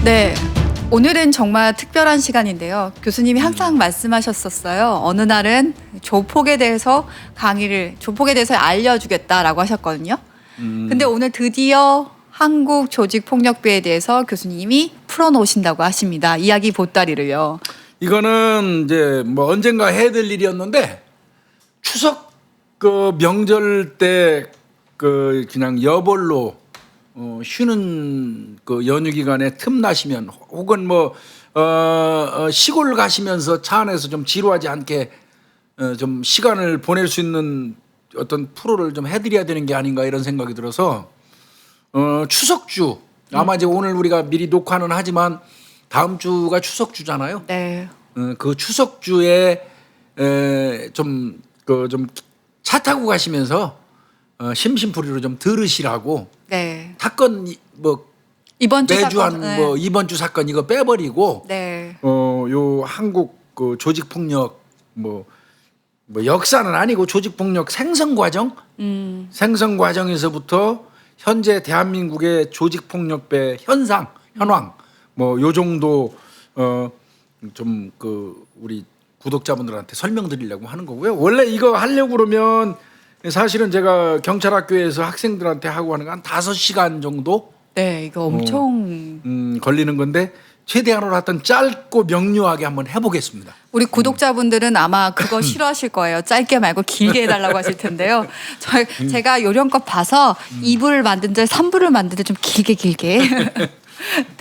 네. 오늘은 정말 특별한 시간인데요. 교수님이 항상 말씀하셨었어요. 어느 날은 조폭에 대해서 조폭에 대해서 알려주겠다라고 하셨거든요. 근데 오늘 드디어 한국 조직폭력배에 대해서 교수님이 풀어놓으신다고 하십니다. 이야기 보따리를요. 이거는 이제 뭐 언젠가 해야 될 일이었는데 추석 그 명절 때 그 그냥 여벌로 쉬는 그 연휴 기간에 틈 나시면 혹은 뭐 시골 가시면서 차 안에서 좀 지루하지 않게 좀 시간을 보낼 수 있는 어떤 프로를 좀 해드려야 되는 게 아닌가 이런 생각이 들어서 추석주 아마 이제 오늘 우리가 미리 녹화는 하지만 다음 주가 추석주잖아요. 네. 그 추석주에 좀 차 타고 가시면서 심심풀이로 좀 들으시라고. 네. 사건 뭐 이번 주 매주 사건, 한 뭐 이번 주 사건 이거 빼버리고 네. 요 한국 그 조직 폭력 뭐 역사는 아니고 조직 폭력 생성 과정 생성 과정에서부터 현재 대한민국의 조직 폭력배 현황 뭐 요 정도 좀 그 우리 구독자분들한테 설명드리려고 하는 거고요. 원래 이거 하려고 그러면 사실은 제가 경찰학교에서 학생들한테 하고 하는 거 한 5시간 정도 네, 이거 엄청 걸리는 건데 최대한으로 하여튼 짧고 명료하게 한번 해보겠습니다. 우리 구독자분들은 아마 그거 싫어하실 거예요. 짧게 말고 길게 해달라고 하실 텐데요. 제가 요령껏 봐서 2부를 만든 데 3부를 만든 데 좀 길게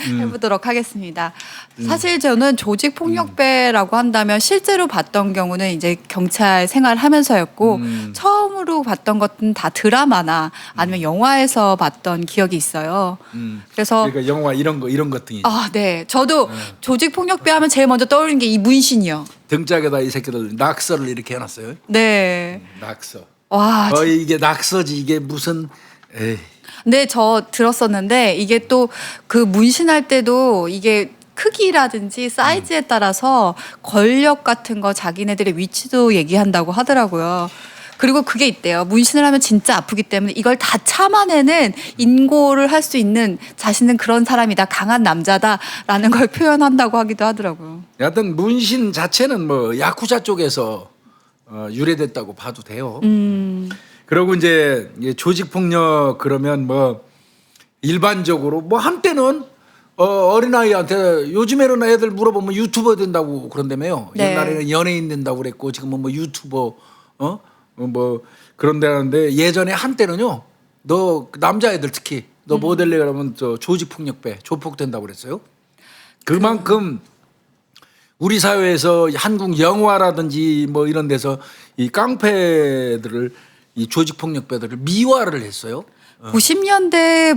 해보도록 하겠습니다. 사실 저는 조직 폭력배라고 한다면 실제로 봤던 경우는 이제 경찰 생활하면서였고 처음으로 봤던 것은 다 드라마나 아니면 영화에서 봤던 기억이 있어요. 그래서 그러니까 영화 이런 것들이 네. 저도 조직 폭력배 하면 제일 먼저 떠오르는 게 이 문신이요. 등짝에다 이 새끼들 낙서를 이렇게 해놨어요. 네. 낙서. 와. 이게 낙서지 이게 무슨 에이. 네, 저 들었었는데 이게 또 그 문신할 때도 이게 크기라든지 사이즈에 따라서 권력 같은 거 자기네들의 위치도 얘기한다고 하더라고요. 그리고 그게 있대요. 문신을 하면 진짜 아프기 때문에 이걸 다 참아내는 인고를 할 수 있는 자신은 그런 사람이다. 강한 남자다라는 걸 표현한다고 하기도 하더라고요. 여하튼 문신 자체는 뭐 야쿠자 쪽에서 유래됐다고 봐도 돼요. 그리고 이제 조직 폭력 그러면 뭐 일반적으로 뭐 한때는 어린아이한테 요즘에는 애들 물어보면 유튜버 된다고 그런다며요. 네. 옛날에는 연예인 된다고 그랬고 지금은 뭐 유튜버 뭐 그런다는데 예전에 한때는요. 너 남자애들 특히 너 모델래 그러면 저 조직 폭력배 조폭 된다고 그랬어요. 그만큼 우리 사회에서 한국 영화라든지 뭐 이런 데서 이 깡패들을 이 조직 폭력배들을 미화를 했어요. 90년대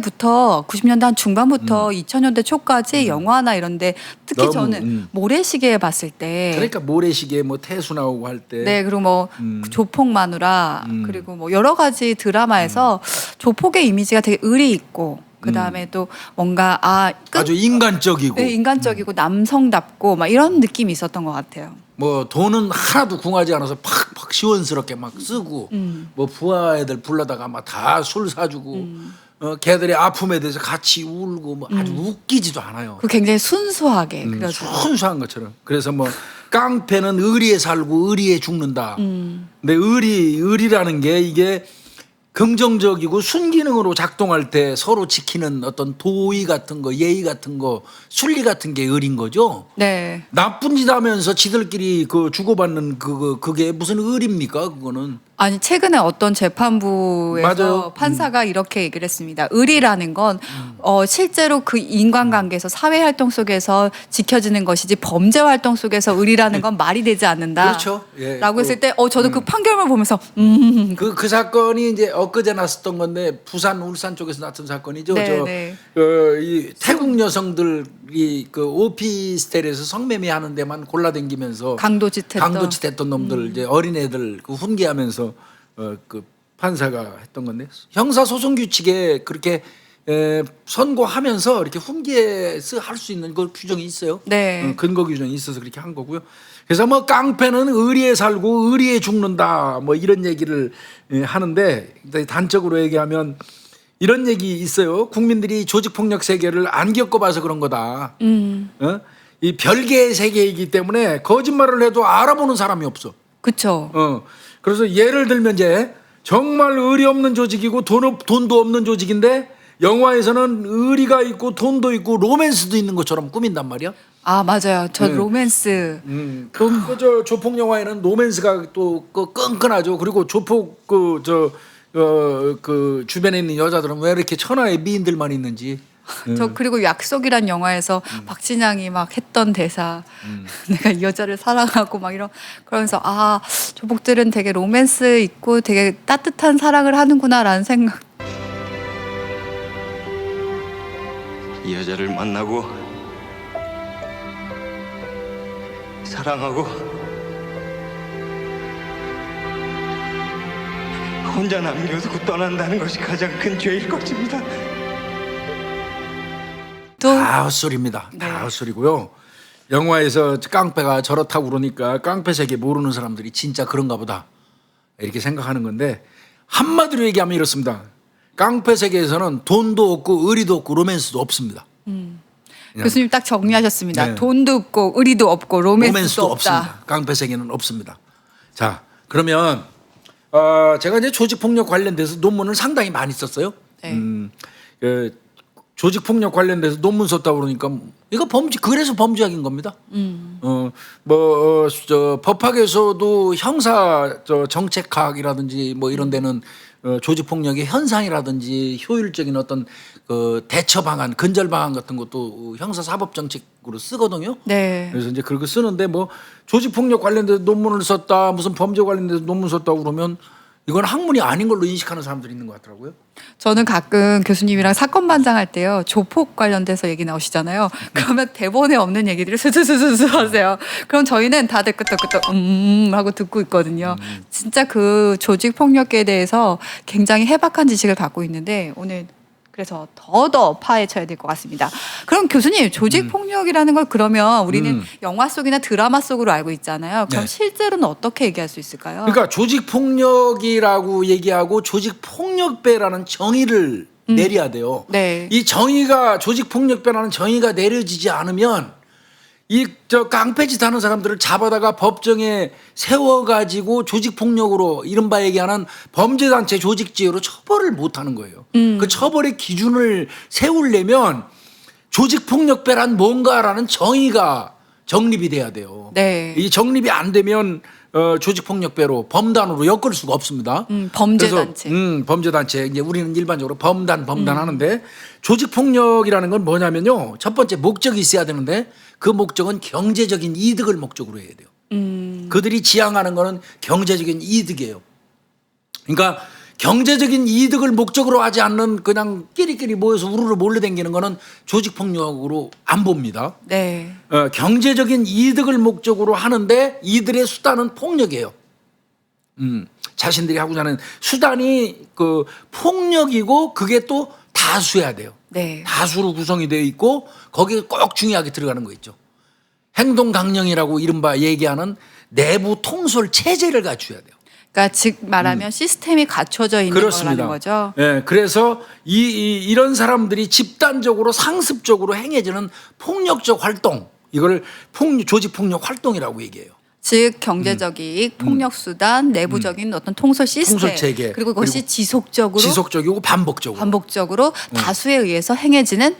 한 중반부터 2000년대 초까지 영화나 이런데 특히 너무, 저는 모래시계 봤을 때 그러니까 모래시계 뭐 태수 나오고 할 때 네, 그리고 뭐 조폭 마누라 그리고 뭐 여러 가지 드라마에서 조폭의 이미지가 되게 의리 있고 그다음에 또 뭔가 아주 인간적이고 네, 인간적이고 남성답고 막 이런 느낌이 있었던 것 같아요. 뭐 돈은 하나도 궁하지 않아서 팍팍 시원스럽게 막 쓰고 뭐 부하 애들 불러다가 막 다 술 사주고 걔들의 아픔에 대해서 같이 울고 뭐 아주 웃기지도 않아요. 그 굉장히 순수하게 그려져. 순수한 것처럼. 그래서 뭐 깡패는 의리에 살고 의리에 죽는다. 근데 의리라는 게 이게 긍정적이고 순기능으로 작동할 때 서로 지키는 어떤 도의 같은 거, 예의 같은 거, 순리 같은 게 의리인 거죠. 네. 나쁜 짓 하면서 지들끼리 그 주고받는 그게 무슨 의리입니까? 그거는. 아니 최근에 어떤 재판부에서 맞아요. 판사가 이렇게 얘기를 했습니다. 의리라는 건 실제로 그 인간관계에서 사회활동 속에서 지켜지는 것이지 범죄 활동 속에서 의리라는 건 말이 되지 않는다. 그렇죠. 예. 라고 했을 때 저도 그 판결을 보면서 그 사건이 이제 엊그제 났었던 건데 부산 울산 쪽에서 났던 사건이죠. 네. 이 태국 여성들이 그 오피스텔에서 성매매 하는 데만 골라다니면서 강도짓했던 놈들 이제 어린애들 그 훈계하면서 그 판사가 했던 건데 형사소송 규칙에 그렇게 선고하면서 이렇게 훈계해서 할 수 있는 그 규정이 있어요. 네. 근거 규정이 있어서 그렇게 한 거고요. 그래서 뭐 깡패는 의리에 살고 의리에 죽는다 뭐 이런 얘기를 하는데 단적으로 얘기하면 이런 얘기 있어요. 국민들이 조직폭력 세계를 안 겪어봐서 그런 거다. 어? 이 별개의 세계이기 때문에 거짓말을 해도 알아보는 사람이 없어. 그렇죠. 그래서 예를 들면 이제 정말 의리 없는 조직이고 돈도 없는 조직인데 영화에서는 의리가 있고 돈도 있고 로맨스도 있는 것처럼 꾸민단 말이야. 아 맞아요. 저 로맨스. 저 조폭 영화에는 로맨스가 또 그 끈끈하죠. 그리고 조폭 그 주변에 있는 여자들은 왜 이렇게 천하의 미인들만 있는지. 저 그리고 약속이란 영화에서 박진양이 막 했던 대사 내가 이 여자를 사랑하고 막 이런 그러면서 아 조폭들은 되게 로맨스 있고 되게 따뜻한 사랑을 하는구나라는 생각. 이 여자를 만나고 사랑하고 혼자 남겨두고 떠난다는 것이 가장 큰 죄일 것입니다. 또 다 헛소리입니다. 다 헛소리고요. 영화에서 깡패가 저렇다고 그러니까 깡패 세계 모르는 사람들이 진짜 그런가 보다 이렇게 생각하는 건데 한마디로 얘기하면 이렇습니다. 깡패 세계에서는 돈도 없고 의리도 없고 로맨스도 없습니다. 교수님 딱 정리하셨습니다. 네. 돈도 없고 의리도 없고 로맨스도 없다. 없습니다. 깡패 세계는 없습니다. 자 그러면 제가 이제 조직폭력 관련돼서 논문을 상당히 많이 썼어요. 네. 조직폭력 관련돼서 논문 썼다 그러니까 이거 범죄 그래서 범죄학인 겁니다. 법학에서도 형사 정책학이라든지 뭐 이런 데는 조직폭력의 현상이라든지 효율적인 어떤 그 대처 방안, 근절 방안 같은 것도 형사사법정책으로 쓰거든요. 네. 그래서 이제 그렇게 쓰는데 뭐 조직폭력 관련돼서 논문을 썼다, 무슨 범죄 관련돼서 논문 썼다 그러면 이건 학문이 아닌 걸로 인식하는 사람들이 있는 것 같더라고요. 저는 가끔 교수님이랑 사건 반장할 때요 조폭 관련돼서 얘기 나오시잖아요. 그러면 대본에 없는 얘기들을 스스스스 하세요. 그럼 저희는 다들 끄떡끄떡 하고 듣고 있거든요. 진짜 그 조직 폭력에 대해서 굉장히 해박한 지식을 갖고 있는데 오늘 그래서 더더 파헤쳐야 될 것 같습니다. 그럼 교수님 조직 폭력이라는 걸 그러면 우리는 영화 속이나 드라마 속으로 알고 있잖아요. 그럼 네. 실제로는 어떻게 얘기할 수 있을까요? 그러니까 조직폭력이라고 얘기하고 조직폭력배라는 정의를 내려야 돼요. 네. 이 정의가 조직폭력배라는 정의가 내려지지 않으면 이 깡패짓 하는 사람들을 잡아다가 법정에 세워가지고 조직폭력으로 이른바 얘기하는 범죄단체 조직죄로 처벌을 못하는 거예요. 그 처벌의 기준을 세우려면 조직폭력배란 뭔가라는 정의가 정립이 돼야 돼요. 네. 이 정립이 안 되면 조직폭력배로 범단으로 엮을 수가 없습니다. 범죄단체. 그래서, 범죄단체. 이제 우리는 일반적으로 범단 하는데 조직폭력이라는 건 뭐냐면요. 첫 번째 목적이 있어야 되는데 그 목적은 경제적인 이득을 목적으로 해야 돼요. 그들이 지향하는 거는 경제적인 이득이에요. 그러니까 경제적인 이득을 목적으로 하지 않는 그냥 끼리끼리 모여서 우르르 몰려다니는 거는 조직폭력으로 안 봅니다. 네. 경제적인 이득을 목적으로 하는데 이들의 수단은 폭력이에요. 자신들이 하고자 하는 수단이 그 폭력이고 그게 또 다수여야 돼요. 네. 다수로 구성이 되어 있고 거기에 꼭 중요하게 들어가는 거 있죠. 행동 강령이라고 이른바 얘기하는 내부 통솔 체제를 갖춰야 돼요. 그러니까 즉 말하면 시스템이 갖춰져 있는 거라는 거죠. 예, 그래서 이런 사람들이 집단적으로 상습적으로 행해지는 폭력적 활동 이거를 조직폭력 활동이라고 얘기해요. 즉 경제적 이익, 폭력 수단, 내부적인 어떤 통솔 시스템, 통솔 체계. 그리고 그것이 지속적으로 반복적으로 다수에 의해서 행해지는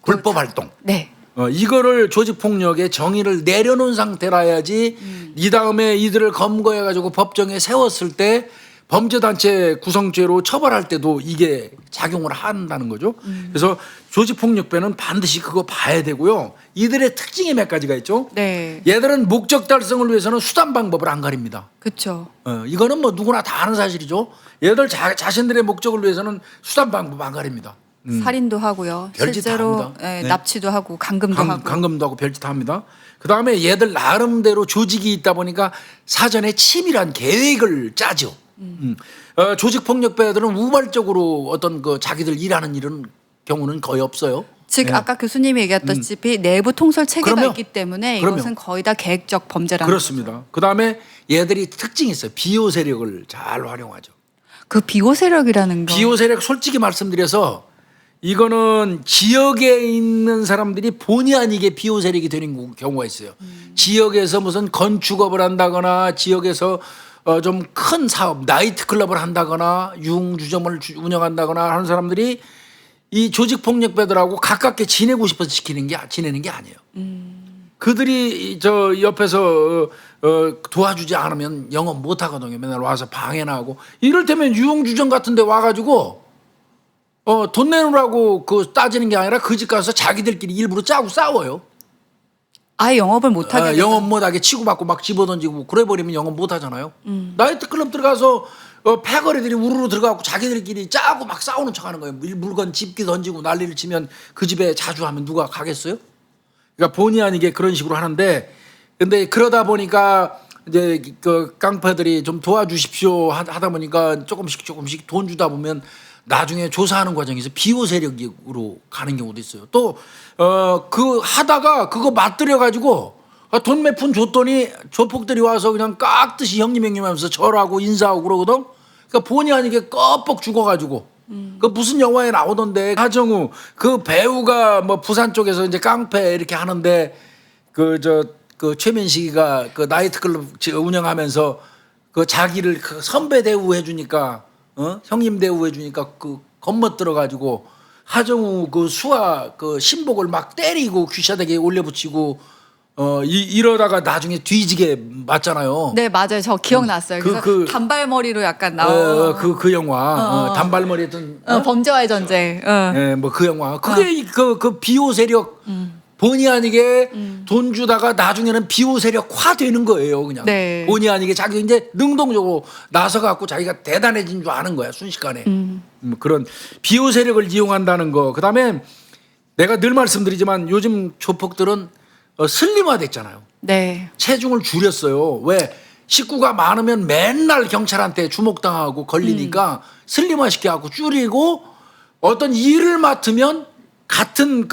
불법 활동. 네. 이거를 조직폭력의 정의를 내려놓은 상태라 해야지 이 다음에 이들을 검거해가지고 법정에 세웠을 때 범죄단체 구성죄로 처벌할 때도 이게 작용을 한다는 거죠. 그래서 조직폭력배는 반드시 그거 봐야 되고요. 이들의 특징이 몇 가지가 있죠. 네. 얘들은 목적 달성을 위해서는 수단 방법을 안 가립니다. 그렇죠. 이거는 뭐 누구나 다 아는 사실이죠. 얘들 자신들의 목적을 위해서는 수단 방법 안 가립니다. 살인도 하고요. 별짓 다 실제로 합니다. 네, 네. 납치도 하고 강금도 하고. 강금도 하고 별짓 다 합니다. 그다음에 얘들 나름대로 조직이 있다 보니까 사전에 치밀한 계획을 짜죠. 조직폭력배들은 우발적으로 어떤 그 자기들 일하는 일은 경우는 거의 없어요. 즉 네. 아까 교수님이 얘기했다시피 내부 통솔 체계가 그럼요. 있기 때문에 그럼요. 이것은 거의 다 계획적 범죄라는 그렇습니다. 그다음에 얘들이 특징이 있어요. 비호 세력을 잘 활용하죠. 그 비호 세력이라는 거. 비호 세력 솔직히 말씀드려서 이거는 지역에 있는 사람들이 본의 아니게 비호 세력이 되는 경우가 있어요. 지역에서 무슨 건축업을 한다거나 지역에서 좀 큰 사업, 나이트클럽을 한다거나 유흥주점을 운영한다거나 하는 사람들이 이 조직폭력배들하고 가깝게 지내고 싶어서 지내는 게 아니에요. 그들이 저 옆에서 도와주지 않으면 영업 못 하거든요. 맨날 와서 방해나 하고. 이를테면 유흥주점 같은 데 와가지고 돈 내놓으라고 그 따지는 게 아니라 그 집 가서 자기들끼리 일부러 짜고 싸워요. 아예 영업을 못 하게. 영업 못하게 치고받고 막 집어던지고 그래버리면 영업 못 하잖아요. 나이트클럽 들어가서 패거리들이 우르르 들어가고 자기들끼리 짜고 막 싸우는 척하는 거예요. 물건 집기 던지고 난리를 치면 그 집에 자주 하면 누가 가겠어요? 그러니까 본의 아니게 그런 식으로 하는데, 근데 그러다 보니까 이제 그 깡패들이 좀 도와주십시오 하다 보니까 조금씩 돈 주다 보면 나중에 조사하는 과정에서 비호 세력으로 가는 경우도 있어요. 또 그 하다가 그거 맞들여 가지고 돈 몇 푼 줬더니 조폭들이 와서 그냥 깍듯이 형님 하면서 절하고 인사하고 그러거든. 그러니까 본의 아니게 껍벅 죽어가지고. 그 무슨 영화에 나오던데 하정우 그 배우가 뭐 부산 쪽에서 이제 깡패 이렇게 하는데 그 최민식이가 그 나이트클럽 운영하면서 그 자기를 그 선배 대우해 주니까 형님 대우해 주니까 그 겁먹들어 가지고 하정우 그 수아 그 신복을 막 때리고 귀샤대기에 올려붙이고 이러다가 나중에 뒤지게 맞잖아요. 네, 맞아요. 저 기억났어요. 그래서 단발머리로 약간 나온 그 영화 단발머리 했던 범죄와의 전쟁. 네, 뭐 그 영화 그게 그 비호 세력 본의 아니게 돈 주다가 나중에는 비호 세력화 되는 거예요. 그냥 네. 본의 아니게 자기 이제 능동적으로 나서 갖고 자기가 대단해진 줄 아는 거야 순식간에. 뭐 그런 비호 세력을 이용한다는 거. 그다음에 내가 늘 말씀드리지만 요즘 조폭들은 슬림화 됐잖아요. 네. 체중을 줄였어요. 왜 식구가 많으면 맨날 경찰한테 주목당하고 걸리니까 슬림화 시켜갖고 줄이고 어떤 일을 맡으면 같은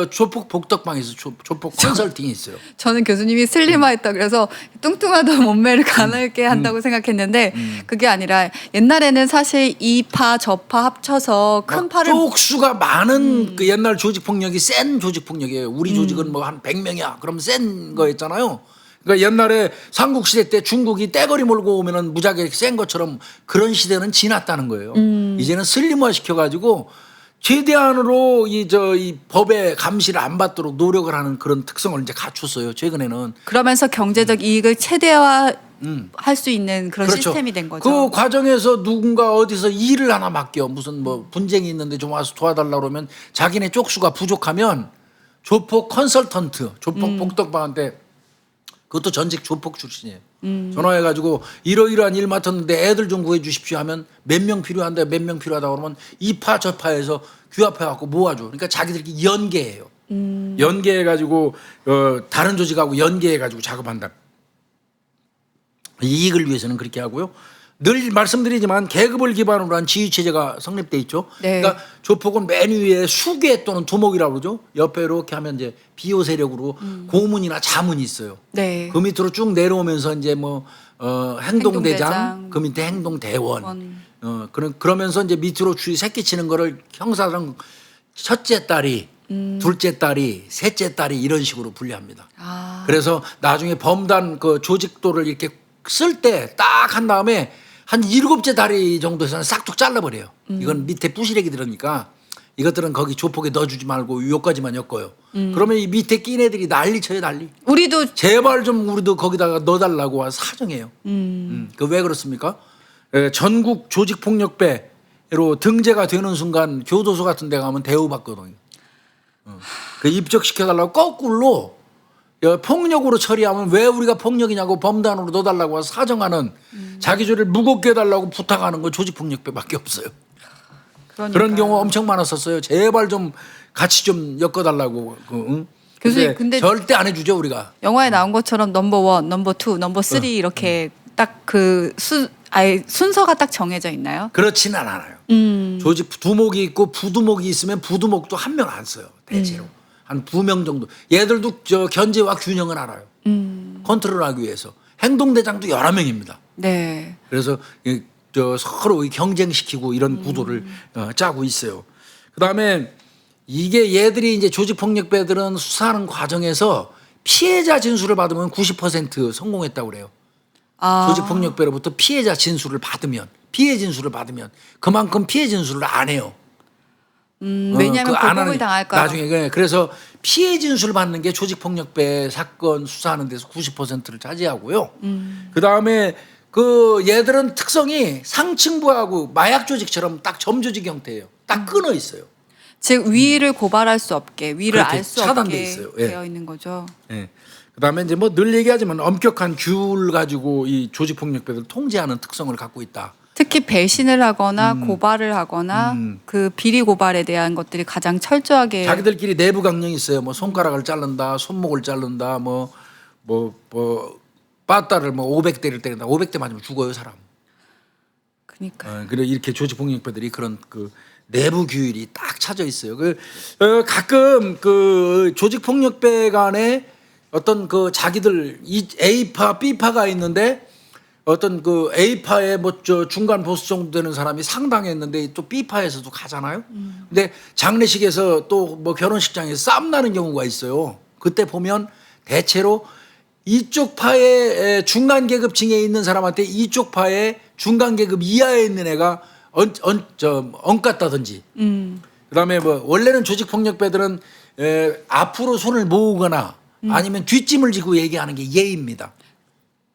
조폭 복덕방에서 조폭 컨설팅이 있어요. 저는 교수님이 슬림화했다 그래서 뚱뚱하던 몸매를 가늘게 한다고 생각했는데 그게 아니라 옛날에는 사실 이 파 저 파 합쳐서 큰 파를 쪽수가 많은 그 옛날 조직 폭력이 센 조직 폭력이에요. 우리 조직은 뭐 한 100명이야. 그럼 센 거였잖아요. 그러니까 옛날에 삼국시대 때 중국이 떼거리 몰고 오면은 무지하게 센 것처럼 그런 시대는 지났다는 거예요. 이제는 슬림화 시켜가지고 최대한으로 이 법의 감시를 안 받도록 노력을 하는 그런 특성을 이제 갖췄어요. 최근에는. 그러면서 경제적 이익을 최대화 할 수 있는 그런 그렇죠. 시스템이 된 거죠. 그 과정에서 누군가 어디서 일을 하나 맡겨 무슨 뭐 분쟁이 있는데 좀 와서 도와달라고 그러면 자기네 쪽수가 부족하면 조폭 컨설턴트, 조폭 복덕방한테 그것도 전직 조폭 출신이에요. 전화해가지고 이러이러한 일 맡았는데 애들 좀 구해주십시오 하면 몇 명 필요한데 몇 명 필요하다고 그러면 이 파 저 파에서 규합해갖고 모아줘. 그러니까 자기들끼리 연계해요. 연계해가지고 다른 조직하고 연계해가지고 작업한다. 이익을 위해서는 그렇게 하고요. 늘 말씀드리지만 계급을 기반으로 한 지휘체제가 성립돼 있죠. 네. 그러니까 조폭은 맨 위에 수괴 또는 두목이라고 그러죠. 옆에 이렇게 하면 이제 비호 세력으로 고문이나 자문이 있어요. 네. 그 밑으로 쭉 내려오면서 이제 뭐 행동대장, 행동대장, 그 밑에 행동대원. 그러면서 이제 밑으로 주의 새끼 치는 거를 형사상 첫째 딸이, 둘째 딸이, 셋째 딸이 이런 식으로 분류합니다. 아. 그래서 나중에 범단 그 조직도를 이렇게 쓸 때 딱 한 다음에 한 7째 다리 정도에서는 싹둑 잘라버려요. 이건 밑에 부시래기 들으니까 이것들은 거기 조폭에 넣어주지 말고 요까지만 엮어요. 그러면 이 밑에 낀 애들이 난리 쳐요 난리. 우리도 제발 좀 우리도 거기다가 넣어달라고 와서 사정해요. 그 왜 그렇습니까? 전국 조직폭력배로 등재가 되는 순간 교도소 같은 데 가면 대우받거든요. 그 입적시켜달라고 거꾸로 폭력으로 처리하면 왜 우리가 폭력이냐고 범단으로 넣어달라고 와서 사정하는 자기 죄를 무겁게 해달라고 부탁하는 거 조직폭력배밖에 없어요. 그런 경우 엄청 많았었어요. 제발 좀 같이 좀 엮어달라고. 교수님, 근데 절대 안 해주죠 우리가. 영화에 나온 것처럼 넘버 1, 넘버 2, 넘버 3 이렇게 딱 그 아예 순서가 딱 정해져 있나요? 그렇지는 않아요. 조직 두목이 있고 부두목이 있으면 부두목도 한 명 안 써요. 대체로. 한 2명 정도. 얘들도 견제와 균형을 알아요. 컨트롤하기 위해서. 행동대장도 여러 명입니다. 네. 그래서 서로 경쟁시키고 이런 구도를 짜고 있어요. 그다음에 이게 얘들이 이제 조직폭력배들은 수사하는 과정에서 피해자 진술을 받으면 90% 성공했다고 그래요. 아. 조직폭력배로부터 피해자 진술을 받으면 피해 진술을 받으면 그만큼 피해 진술을 안 해요. 왜냐하면 안 보복을 하는- 당할까. 나중에 그래서 피해 진술 받는 게 조직폭력배 사건 수사하는 데서 90%를 차지하고요. 그 다음에 그 얘들은 특성이 상층부하고 마약 조직처럼 딱 점조직 형태예요. 딱 끊어 있어요. 즉 위를 고발할 수 없게 위를 그렇게 알 수 차단돼 없게 있어요. 예. 되어 있는 거죠. 예. 그다음에 이제 뭐 늘 얘기하지만 엄격한 규율 가지고 이 조직폭력배들 통제하는 특성을 갖고 있다. 특히 배신을 하거나 고발을 하거나 그 비리 고발에 대한 것들이 가장 철저하게 자기들끼리 내부 강령이 있어요. 뭐 손가락을 자른다, 손목을 자른다, 뭐 빠따를 뭐 500대를 때린다. 500대 맞으면 죽어요 사람. 그러니까 그래 이렇게 조직폭력배들이 그런 그 내부 규율이 딱 차져 있어요. 가끔 그 조직폭력배 간에 어떤 그 자기들 A파, B파가 있는데 어떤 그 A파의 뭐 저 중간 보수 정도 되는 사람이 상당했는데 또 B파에서도 가잖아요. 근데 장례식에서 또 뭐 결혼식장에서 싸움 나는 경우가 있어요. 그때 보면 대체로 이쪽 파의 중간 계급층에 있는 사람한테 이쪽 파의 중간 계급 이하에 있는 애가 엉깠다든지. 그다음에 뭐 원래는 조직폭력배들은 앞으로 손을 모으거나 아니면 뒷짐을 지고 얘기하는 게 예입니다.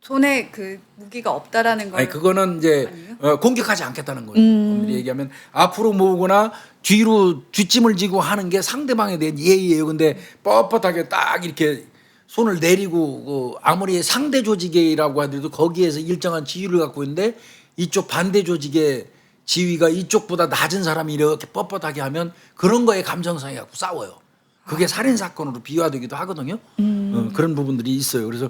손에 그 무기가 없다라는 걸 아니 그거는 이제 공격하지 않겠다는 거예요. 엄밀히 얘기하면 앞으로 모으거나 뒤로 뒷짐을 지고 하는 게 상대방에 대한 예의예요. 근데 뻣뻣하게 딱 이렇게 손을 내리고 아무리 상대 조직이라고 하더라도 거기에서 일정한 지위를 갖고 있는데 이쪽 반대 조직의 지위가 이쪽보다 낮은 사람이 이렇게 뻣뻣하게 하면 그런 거에 감정상해 갖고 싸워요. 그게 살인 사건으로 비화되기도 하거든요. 그런 부분들이 있어요. 그래서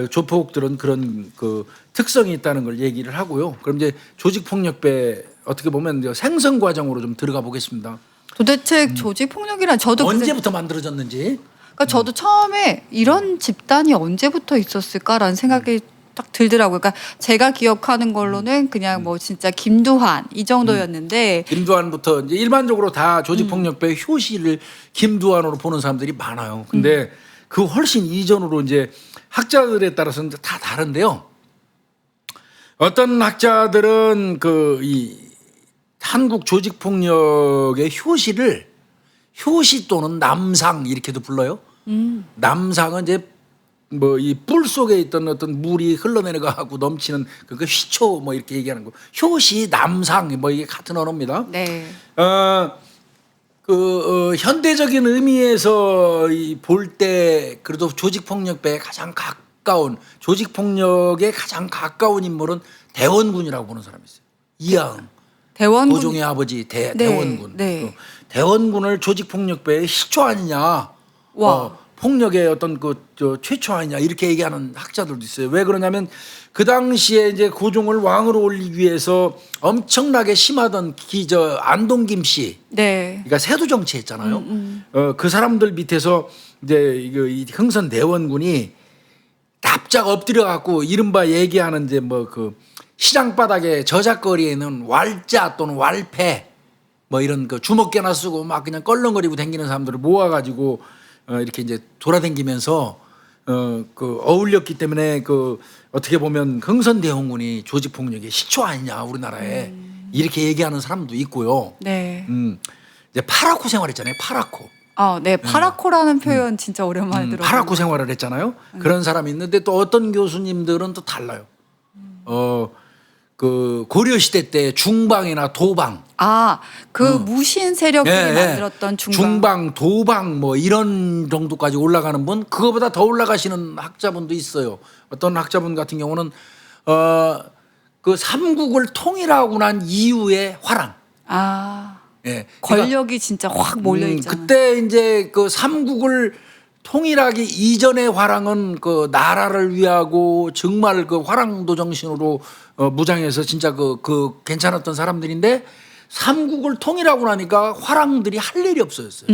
조폭들은 그런 그 특성이 있다는 걸 얘기를 하고요. 그럼 이제 조직폭력배 어떻게 보면 이제 생성 과정으로 좀 들어가 보겠습니다. 도대체 조직 폭력이란 저도 언제부터 만들어졌는지. 그러니까 저도 처음에 이런 집단이 언제부터 있었을까라는 생각이 딱 들더라고요. 그러니까 제가 기억하는 걸로는 그냥 뭐 진짜 김두한 이 정도였는데 김두한부터 이제 일반적으로 다 조직폭력배 효시를 김두한으로 보는 사람들이 많아요. 근데 그 훨씬 이전으로 이제 학자들에 따라서는 다 다른데요. 어떤 학자들은 그 이 한국 조직폭력의 효시를 효시 또는 남상 이렇게도 불러요. 남상은 이제 뭐 이 뿔 속에 있던 어떤 물이 흘러내려가고 넘치는 그 휘초 뭐 이렇게 얘기하는 거. 효시, 남상 뭐 이게 같은 언어입니다. 네. 현대적인 의미에서 볼 때 그래도 조직폭력배에 가장 가까운 조직폭력에 가장 가까운 인물은 대원군이라고 보는 사람이 있어요. 이하응. 대원군 고종의 아버지 네, 대원군. 네. 대원군을 조직폭력배의 시초 아니냐. 와. 폭력의 어떤 최초 아니냐 이렇게 얘기하는 학자들도 있어요. 왜 그러냐면 그 당시에 이제 고종을 왕으로 올리기 위해서 엄청나게 심하던 안동김 씨, 네. 그러니까 세도 정치했잖아요. 그 사람들 밑에서 이제 이 흥선 대원군이 납작 엎드려 갖고 이른바 얘기하는 이제 뭐 그 시장 바닥에 저작거리에 있는 왈자 또는 왈패 뭐 이런 그 주먹개나 쓰고 막 그냥 껄렁거리고 다니는 사람들을 모아가지고 이렇게 이제 돌아다니면서 그 어울렸기 때문에 그 어떻게 보면 흥선대원군이 조직폭력의 시초 아니냐 우리나라에 이렇게 얘기하는 사람도 있고요. 네. 이제 파라코 생활했잖아요. 파라코. 네. 파라코라는 표현 진짜 오랜만에 들어요. 파라코 생활을 했잖아요. 그런 사람이 있는데 또 어떤 교수님들은 또 달라요. 그 고려 시대 때 중방이나 도방, 그 무신 세력들이 만들었던 중방, 도방 뭐 이런 정도까지 올라가는 분, 그거보다 더 올라가시는 학자분도 있어요. 어떤 학자분 같은 경우는 그 삼국을 통일하고 난 이후의 화랑. 예. 권력이 진짜 확 몰려 있잖아요. 그때 이제 그 삼국을 통일하기 이전의 화랑은 그 나라를 위하고 정말 그 화랑도 정신으로 무장해서 진짜 그 괜찮았던 사람들인데 삼국을 통일하고 나니까 화랑들이 할 일이 없어졌어요.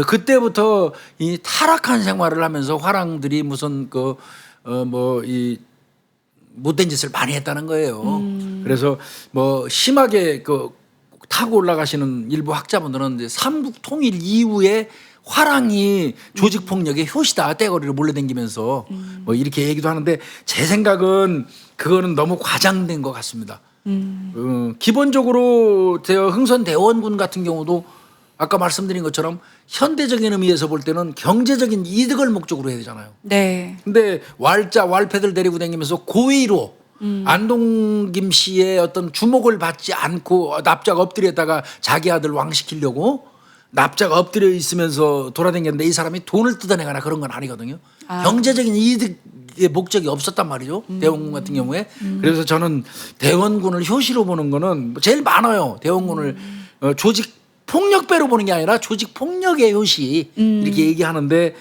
그때부터 이 타락한 생활을 하면서 화랑들이 무슨 못된 짓을 많이 했다는 거예요. 그래서 뭐 심하게 그 타고 올라가시는 일부 학자분들은 이제 삼국 통일 이후에 화랑이 조직 폭력의 효시다, 떼거리를 몰려다니면서 뭐 이렇게 얘기도 하는데 제 생각은 그거는 너무 과장된 것 같습니다. 기본적으로 흥선대원군 같은 경우도 아까 말씀드린 것처럼 현대적인 의미에서 볼 때는 경제적인 이득을 목적으로 해야 되잖아요. 네. 근데 wal패들 데리고 다니면서 고의로 안동김 씨의 어떤 주목을 받지 않고 납작 엎드렸다가 자기 아들 왕시키려고 납작 엎드려 있으면서 돌아다녔는데 이 사람이 돈을 뜯어내거나 그런 건 아니거든요. 경제적인 이득의 목적이 없었단 말이죠. 대원군 같은 경우에. 그래서 저는 대원군을 효시로 보는 거는 제일 많아요. 대원군을 조직 폭력배로 보는 게 아니라 조직 폭력의 효시 이렇게 얘기하는데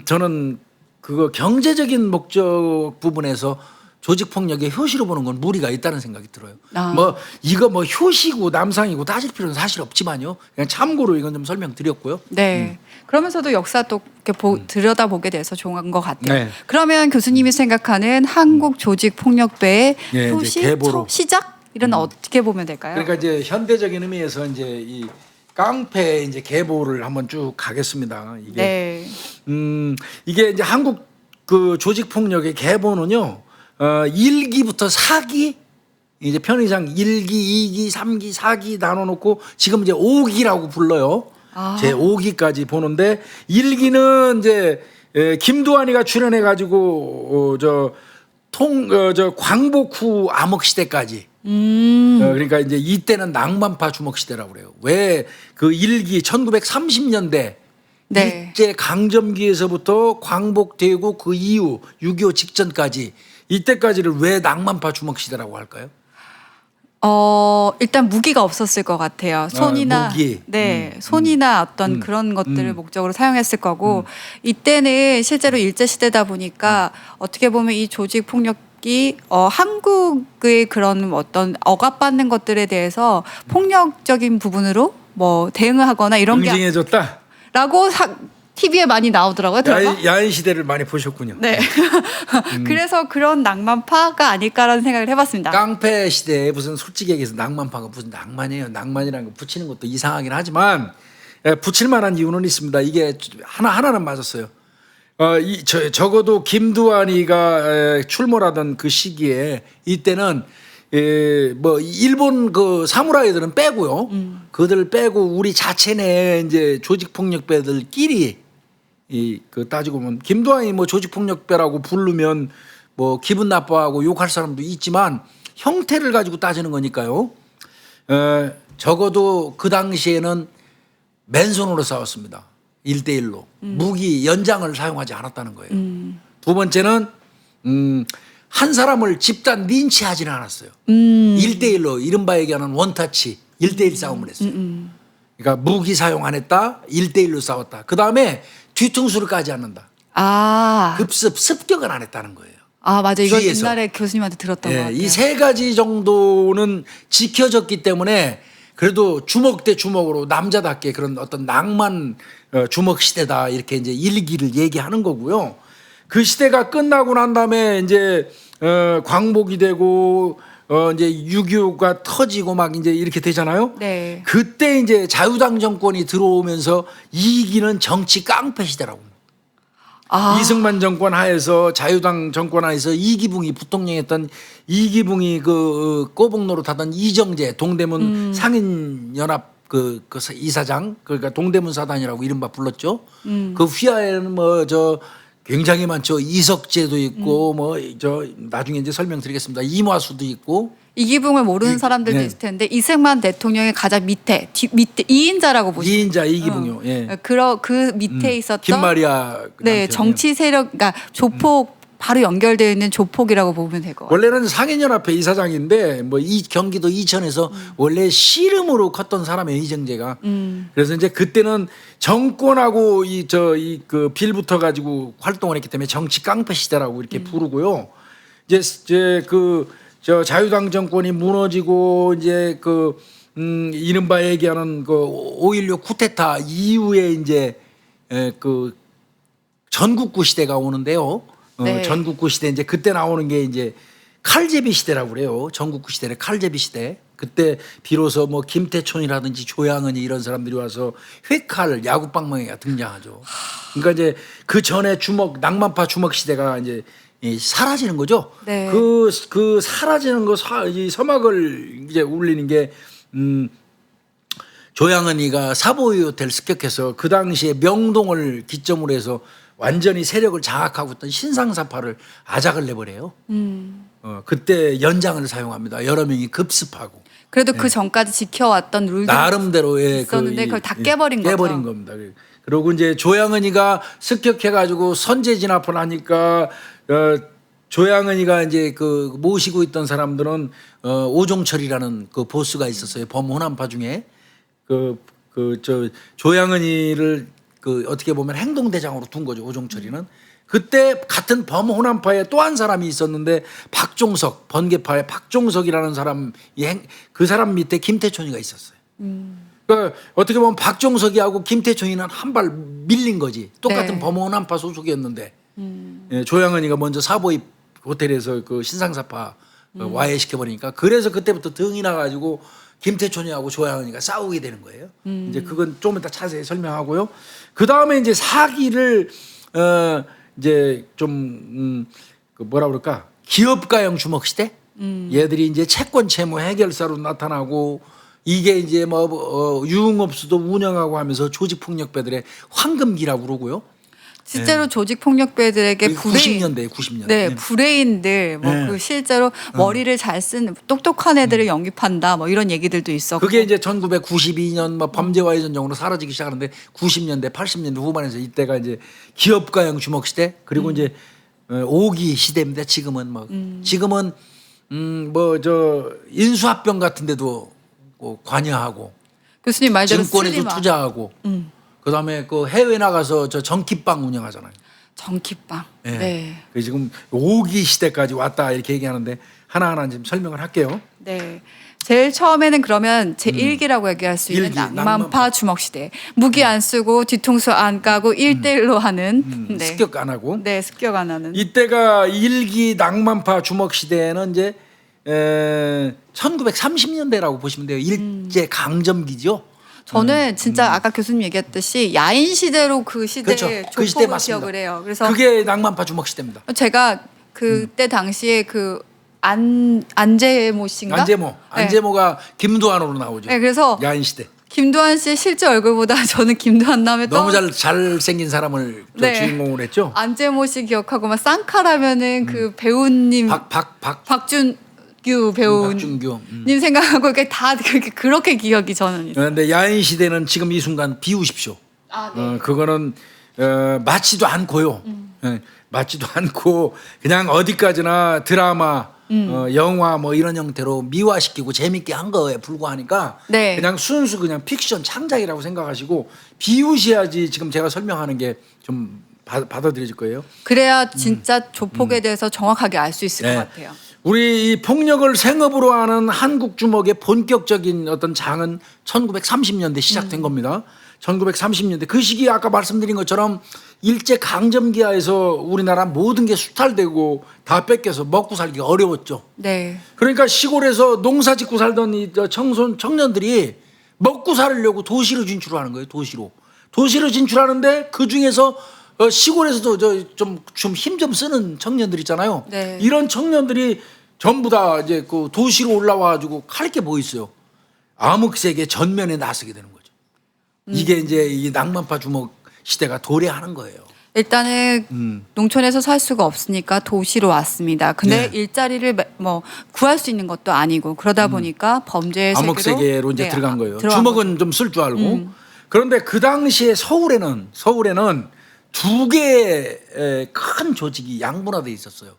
저는 그거 경제적인 목적 부분에서 조직 폭력의 효시로 보는 건 무리가 있다는 생각이 들어요. 뭐 이거 뭐 효시고 남상이고 따질 필요는 사실 없지만요. 그냥 참고로 이건 좀 설명드렸고요. 네. 그러면서도 역사 또 이렇게 들여다보게 돼서 좋은 것 같아요. 네. 그러면 교수님이 생각하는 한국 조직 폭력배의 네, 효시 이제 계보로. 시작 이런 어떻게 보면 될까요? 그러니까 이제 현대적인 의미에서 이제 이 깡패 이제 계보를 한번 쭉 가겠습니다. 이게 네. 이게 이제 한국 그 조직 폭력의 계보는요. 1기부터 4기 이제 편의상 1기, 2기, 3기, 4기 나눠 놓고 지금 이제 5기라고 불러요. 제 5기까지 보는데 1기는 이제 김두한이가 출연해 가지고 저 광복 후 암흑 시대까지 그러니까 이제 이때는 낭만파 주먹 시대라고 그래요. 왜 그 1기 1930년대 네. 일제 강점기에서부터 광복되고 그 이후 6.25 직전까지 이때까지를 왜 낭만파 주먹 시대라고 할까요? 일단 무기가 없었을 것 같아요. 손이나 무기. 손이나 어떤 그런 것들을 목적으로 사용했을 거고 이때는 실제로 일제 시대다 보니까 어떻게 보면 이 조직 폭력이 한국의 그런 어떤 억압받는 것들에 대해서 폭력적인 부분으로 뭐 대응을 하거나 이런 게 응징해줬다. 라고 TV에 많이 나오더라고요. 드라마? 야인 시대를 많이 보셨군요. 네. 그래서 그런 낭만파가 아닐까라는 생각을 해봤습니다. 깡패 시대에 무슨 솔직히 얘기해서 낭만파가 무슨 낭만이에요. 낭만이라는 거 붙이는 것도 이상하긴 하지만 붙일 만한 이유는 있습니다. 이게 하나는 맞았어요. 적어도 김두한이가 출몰하던 그 시기에 이때는 뭐 일본 그 사무라이들은 빼고요. 그들 빼고 우리 자체 내 이제 조직 폭력배들끼리 그 따지고 보면 김두한이 뭐 조직 폭력배라고 부르면 뭐 기분 나빠하고 욕할 사람도 있지만 형태를 가지고 따지는 거니까요. 적어도 그 당시에는 맨손으로 싸웠습니다. 1대1로 무기 연장을 사용하지 않았다는 거예요. 두 번째는 한 사람을 집단 린치하지는 않았어요. 1대1로 이른바 얘기하는 원타치 1대1 싸움을 했어요. 그러니까 무기 사용 안 했다. 1대1로 싸웠다. 그다음에 뒤통수를 까지 않는다. 습격은 안 했다는 거예요. 맞아. 이거 뒤에서. 옛날에 교수님한테 들었던 것 같아요. 이 세 가지 정도는 지켜졌기 때문에 그래도 주먹 대 주먹으로 남자답게 그런 어떤 낭만 주먹 시대다 이렇게 이제 일기를 얘기하는 거고요. 그 시대가 끝나고 난 다음에 이제 광복이 되고 이제 6.25가 터지고 막 이제 이렇게 되잖아요. 네. 그때 이제 자유당 정권이 들어오면서 이기는 정치 깡패 시대라고. 이승만 정권 하에서 자유당 정권 하에서 이기붕이 부통령했던 이기붕이 그 꼬북노릇 하던 이정재 동대문 상인연합 그 이사장 그러니까 동대문 사단이라고 이른바 불렀죠. 그 휘하에는 뭐 굉장히 많죠. 이석재도 있고 뭐 나중에 이제 설명드리겠습니다. 이마수도 있고. 이기붕을 모르는 사람들도 있을 텐데 이승만 대통령의 가장 밑에 2인자라고 보시면 2인자 이기붕요. 그 밑에 있었던 김마리아 정치 세력 그러니까 조폭 바로 연결되어 있는 조폭이라고 보면 될 것 같아요. 원래는 상인연합회 이사장인데 뭐 이 경기도 이천에서 원래 씨름으로 컸던 사람이에요. 이정재가. 그래서 이제 그때는 정권하고 그 빌붙어 가지고 활동을 했기 때문에 정치 깡패 시대라고 이렇게 부르고요. 이제 저 자유당 정권이 무너지고 이제 이른바 얘기하는 그 5.16 쿠데타 이후에 이제 그 전국구 시대가 오는데요. 네. 전국구 시대 이제 그때 나오는 게 이제 칼제비 시대라고 그래요. 전국구 시대를 칼제비 시대. 그때 비로소 뭐 김태촌이라든지 조양은이 이런 사람들이 와서 회칼 야구방망이가 등장하죠. 그러니까 이제 그 전에 주먹 낭만파 주먹 시대가 이제 사라지는 거죠. 네. 그 사라지는 이 서막을 이제 울리는 게 조양은이가 사보이 호텔 습격해서 그 당시에 명동을 기점으로 해서 완전히 세력을 장악하고 있던 신상사파를 아작을 내버려요. 그때 연장을 사용합니다. 여러 명이 급습하고. 그래도 그 전까지 지켜왔던 룰들이 나름대로의 있었는데 그걸 다 깨버린 거죠. 깨버린 겁니다. 그리고 이제 조양은이가 습격해가지고 선제 진압을 하니까 조양은이가 이제 그 모시고 있던 사람들은 오종철이라는 그 보스가 있었어요. 범호남파 중에 조양은이를 어떻게 보면 행동대장으로 둔 거죠. 오종철이는. 그때 같은 범호남파에 또 한 사람이 있었는데 박종석, 번개파의 박종석이라는 사람, 그 사람 밑에 김태촌이가 있었어요. 그러니까 어떻게 보면 박종석이하고 김태촌이는 한 발 밀린 거지. 똑같은 네. 범호남파 소속이었는데 예, 조양은이가 먼저 사보이 호텔에서 그 신상사파 와해시켜버리니까 그래서 그때부터 등이 나가지고 김태촌이하고 조양은이가 싸우게 되는 거예요. 이제 그건 좀 이따 자세히 설명하고요. 그 다음에 이제 사기를 이제 좀 그 뭐라 그럴까 기업가형 주먹 시대. 얘들이 이제 채권 채무 해결사로 나타나고 이게 이제 뭐 유흥업소도 운영하고 하면서 조직폭력배들의 황금기라고 그러고요. 실제로 조직폭력배들에게 90년대. 네, 브레인들 뭐 네. 그 실제로 머리를 잘 쓰는 똑똑한 애들을 영입한다 뭐 이런 얘기들도 있었고. 그게 이제 1992년 뭐 범죄와의 전쟁으로 사라지기 시작하는데 90년대, 80년대 후반에서 이때가 이제 기업가형 주먹 시대 그리고 이제 5기 시대입니다. 지금은 뭐 지금은 뭐 저 인수합병 같은 데도 뭐 관여하고 교수님 말대로 증권에도 슬리마. 투자하고 그다음에 그 해외 나가서 저 전기빵 운영하잖아요. 전기빵. 예. 네. 그 지금 5기 시대까지 왔다 이렇게 얘기하는데 하나하나 좀 설명을 할게요. 네. 제일 처음에는 그러면 제1기라고 얘기할 수 있는 일기, 낭만파 주먹 시대. 무기 안 쓰고 뒤통수 안 까고 1대1로 하는 네. 습격 안 하고. 네, 습격 안 하는. 이때가 1기 낭만파 주먹 시대는 이제 1930년대라고 보시면 돼요. 일제 강점기죠. 저는 진짜 아까 교수님 얘기했듯이 야인 시대로 그 시대에 그렇죠. 그 시대 조폭을 맞습니다. 기억을 해요. 그래서 그게 낭만파 주먹 시대입니다. 제가 그때 당시에 그 안재모 씨인가? 안재모. 네. 안재모가 김두한으로 나오죠. 네, 그래서 야인 시대. 김두한 씨의 실제 얼굴보다 저는 김두한 다음에 너무 잘생긴 사람을 저 네. 주인공으로 했죠. 안재모 씨 기억하고 막 쌍카라면은 그 배우님 박준규 배우님 박준규. 생각하고 이게 다 그렇게 기억이 저는 있어요. 그런데 야인 시대는 지금 이 순간 비우십시오. 아, 네. 그거는 맞지도 않고요. 맞지도 않고 그냥 어디까지나 드라마, 영화 뭐 이런 형태로 미화시키고 재밌게 한 거에 불과하니까 네. 그냥 순수 그냥 픽션 창작이라고 생각하시고 비우셔야지 지금 제가 설명하는 게 좀 받아들여질 거예요. 그래야 진짜 조폭에 대해서 정확하게 알 수 있을 네. 것 같아요. 우리 이 폭력을 생업으로 하는 한국 주먹의 본격적인 어떤 장은 1930년대 시작된 겁니다. 1930년대 그 시기에 아까 말씀드린 것처럼 일제 강점기하에서 우리나라 모든 게 수탈되고 다 뺏겨서 먹고 살기가 어려웠죠. 네. 그러니까 시골에서 농사 짓고 살던 이 청년들이 먹고 살려고 도시로 진출하는 거예요. 도시로 진출하는데 그 중에서 시골에서도 좀 힘 좀 쓰는 청년들 있잖아요. 네. 이런 청년들이 전부 다 이제 그 도시로 올라와가지고 할 게 뭐 있어요? 암흑색의 전면에 나서게 되는 거죠. 이게 이제 이 낭만파 주먹 시대가 도래하는 거예요. 일단은 농촌에서 살 수가 없으니까 도시로 왔습니다. 근데 네. 일자리를 뭐 구할 수 있는 것도 아니고 그러다 보니까 범죄의 암흑 세계로 이제 네, 들어간 거예요. 들어간 주먹은 좀 쓸 줄 알고. 그런데 그 당시에 서울에는 두 개의 큰 조직이 양분화돼 있었어요.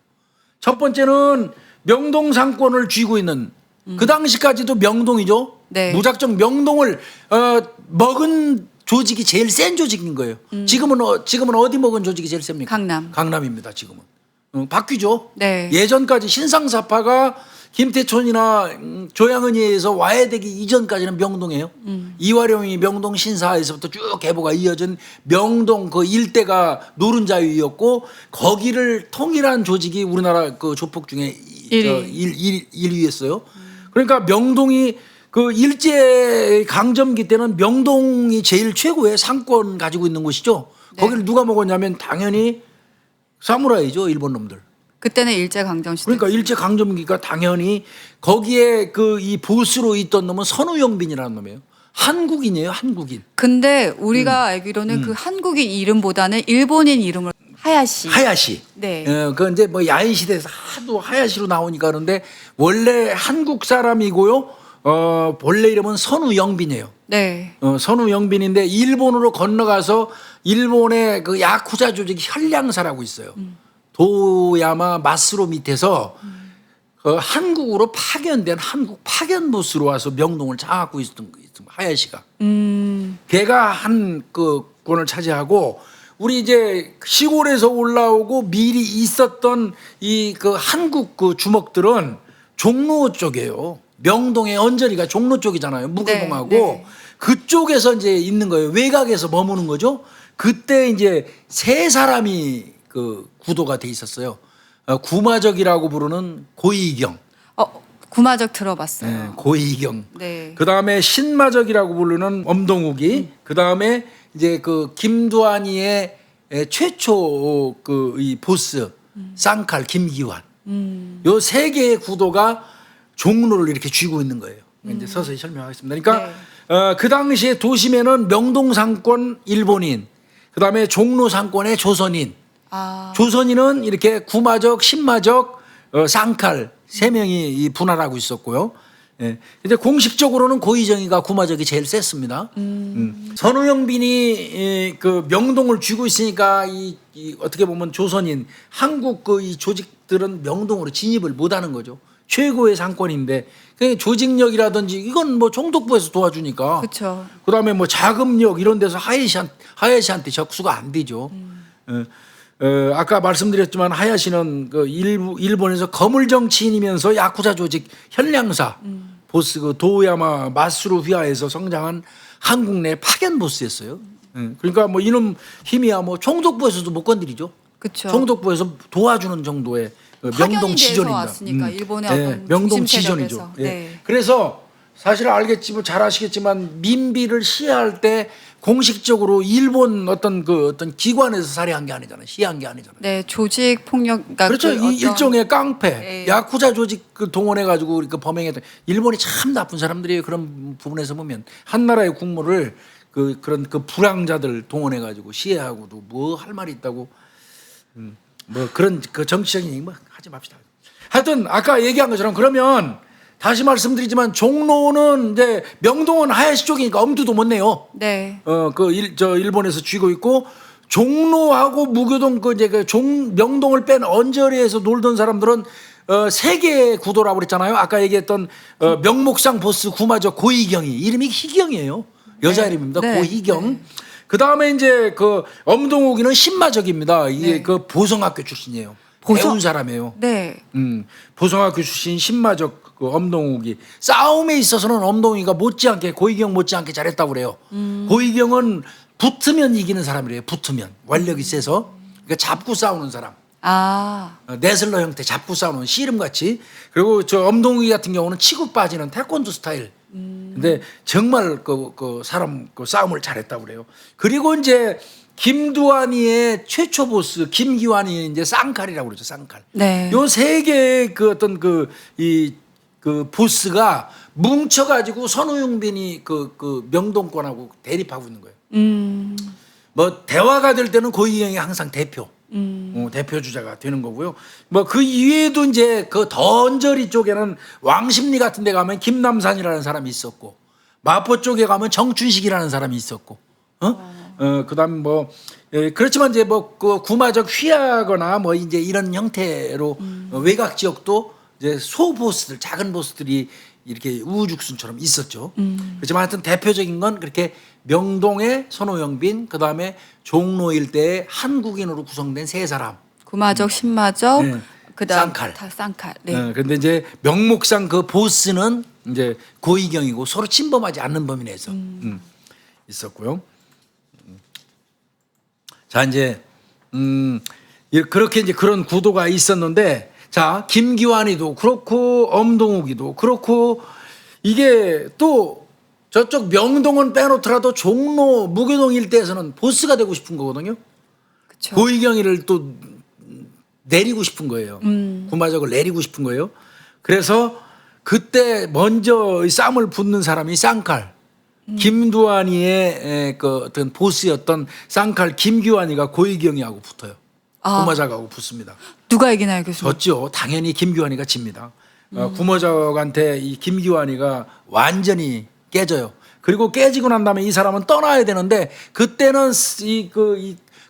첫 번째는 명동 상권을 쥐고 있는 그 당시까지도 명동이죠. 네. 무작정 명동을 먹은 조직이 제일 센 조직인 거예요. 지금은 어디 먹은 조직이 제일 셉니까? 강남. 강남입니다. 지금은 바뀌죠. 네. 예전까지 신상사파가 김태촌이나 조양은이에서 와야 되기 이전까지는 명동이에요. 이화룡이 명동 신사에서부터 쭉 계보가 이어진 명동 그 일대가 노른자유였고 거기를 통일한 조직이 우리나라 그 조폭 중에 1위였어요. 그러니까 명동이 그 일제 강점기 때는 명동이 제일 최고의 상권 가지고 있는 곳이죠. 네. 거기를 누가 먹었냐면 당연히 사무라이죠, 일본 놈들. 그때는 일제 강점 시대. 그러니까 일제 강점기가 당연히 거기에 그 이 보스로 있던 놈은 선우영빈이라는 놈이에요. 한국인이에요, 한국인. 근데 우리가 알기로는 그 한국인 이름보다는 일본인 이름을 하야시. 하야시. 네. 그 이제 뭐 야인 시대에서 하도 하야시로 나오니까 그런데 원래 한국 사람이고요. 본래 이름은 선우영빈이에요. 네. 선우영빈인데 일본으로 건너가서 일본의 그 야쿠자 조직 현량사라고 있어요. 도야마 마스로 밑에서 한국으로 파견된 한국 파견 보스로 와서 명동을 장악하고 있었던 하야시가. 걔가 한 그 권을 차지하고 우리 이제 시골에서 올라오고 미리 있었던 이 그 한국 그 주먹들은 종로 쪽이에요. 명동의 언저리가 종로 쪽이잖아요. 무교동하고 네. 그쪽에서 이제 있는 거예요. 외곽에서 머무는 거죠. 그때 이제 세 사람이 그 구도가 돼 있었어요. 구마적이라고 부르는 고이경. 구마적 들어봤어요. 네, 고이경. 네. 그 다음에 신마적이라고 부르는 엄동욱이. 그 다음에 이제 그 김두한이의 최초 그 이 보스 쌍칼 김기환. 요 세 개의 구도가 종로를 이렇게 쥐고 있는 거예요. 이제 서서히 설명하겠습니다. 그러니까 네. 그 당시에 도심에는 명동 상권 일본인, 그 다음에 종로 상권의 조선인. 아. 조선인은 이렇게 구마적, 신마적, 쌍칼 세 명이 이 분할하고 있었고요. 예. 근데 공식적으로는 고이정이가 구마적이 제일 셌습니다. 선우영빈이 그 명동을 쥐고 있으니까 이 어떻게 보면 조선인 한국 그 이 조직들은 명동으로 진입을 못하는 거죠. 최고의 상권인데 그 조직력이라든지 이건 뭐 총독부에서 도와주니까. 그렇죠. 그다음에 뭐 자금력 이런 데서 하야시한테 적수가 안 되죠. 아까 말씀드렸지만 하야시는 그 일본에서 거물 정치인이면서 야쿠자 조직 현량사 보스 그 도야마 마스루 휘하에서 성장한 한국 내 파견 보스였어요. 그러니까 뭐 이놈 힘이야 뭐 총독부에서도 못 건드리죠. 그렇죠. 총독부에서 도와주는 정도의 명동 지존입니다. 왔으니까 일본의 네, 어떤 명동 중심 지존이죠. 세력에서. 예. 네. 그래서 사실 알겠지만 잘 아시겠지만 민비를 시해할 때 공식적으로 일본 어떤 기관에서 살해한 게 아니잖아요. 시해한 게 아니잖아요. 네, 조직 폭력 그러니까 그렇죠. 그 어떤- 일종의 깡패, 네. 야쿠자 조직 그 동원해 가지고 그 범행했던 일본이 참 나쁜 사람들이에요. 그런 부분에서 보면 한 나라의 국물을 그런 그 불황자들 동원해 가지고 시해하고도 뭐 할 말이 있다고 뭐 그런 그 정치적인 얘기 뭐 하지 맙시다. 하여튼 아까 얘기한 것처럼 그러면 다시 말씀드리지만 종로는 이제 명동은 하야시 쪽이니까 엄두도 못 내요. 네. 일본에서 쥐고 있고 종로하고 무교동 명동을 뺀 언저리에서 놀던 사람들은 세 개의 구도라고 그랬잖아요. 아까 얘기했던 명목상 보스 구마적 고희경이 이름이 희경이에요. 여자 이름입니다. 네. 고희경. 네. 그 다음에 이제 그 엄동욱이는 신마적입니다. 이게 네. 그 보성학교 출신이에요. 보성- 배운 사람이에요. 네. 보성학교 출신 신마적 그 엄동욱이 싸움에 있어서는 엄동욱이가 못지않게 고희경 못지않게 잘했다고 그래요. 고희경은 붙으면 이기는 사람이래요. 붙으면 완력이 세서 그러니까 잡고 싸우는 사람. 아. 네슬러 형태 잡고 싸우는 씨름같이. 그리고 저 엄동욱이 같은 경우는 치고 빠지는 태권도 스타일. 근데 정말 그 사람 그 싸움을 잘했다고 그래요. 그리고 이제 김두한이의 최초 보스 김기환이 이제 쌍칼이라고 그러죠. 쌍칼. 네. 요 세 개의 그 어떤 그 보스가 뭉쳐가지고 선우용빈이 그 명동권하고 대립하고 있는 거예요. 뭐 대화가 될 때는 고희경이 항상 대표. 대표 주자가 되는 거고요. 뭐 그 이외에도 이제 그 던저리 쪽에는 왕십리 같은 데 가면 김남산이라는 사람이 있었고 마포 쪽에 가면 정춘식이라는 사람이 있었고 그다음 뭐 그렇지만 이제 뭐 그 구마적 휘하거나 뭐 이제 이런 형태로 외곽 지역도 이제 소보스들 작은 보스들이 이렇게 우후죽순처럼 있었죠. 그렇지만 하여튼 대표적인 건 그렇게 명동의 선호영빈 그다음에 종로 일대의 한국인으로 구성된 세 사람. 구마적, 신마적, 네. 그다음 쌍칼. 다 쌍칼. 네. 그런데 이제 명목상 그 보스는 이제 고의경이고 서로 침범하지 않는 범위 내에서 있었고요. 자 이제 그렇게 이제 그런 구도가 있었는데 자 김기환이도 그렇고 엄동욱이도 그렇고 이게 또 저쪽 명동은 빼놓더라도 종로 무교동 일대에서는 보스가 되고 싶은 거거든요. 그렇죠. 고의경이를 또 내리고 싶은 거예요. 구마적을 내리고 싶은 거예요. 그래서 그때 먼저 이 쌈을 붙는 사람이 쌍칼. 김두한이의 그 어떤 보스였던 쌍칼 김규환이가 고의경이하고 붙어요. 아. 구마적하고 붙습니다. 누가 이기나요, 교수님? 졌죠. 당연히 김규환이가 집니다. 구마적한테 이 김규환이가 완전히 깨져요. 그리고 깨지고 난 다음에 이 사람은 떠나야 되는데 그때는 이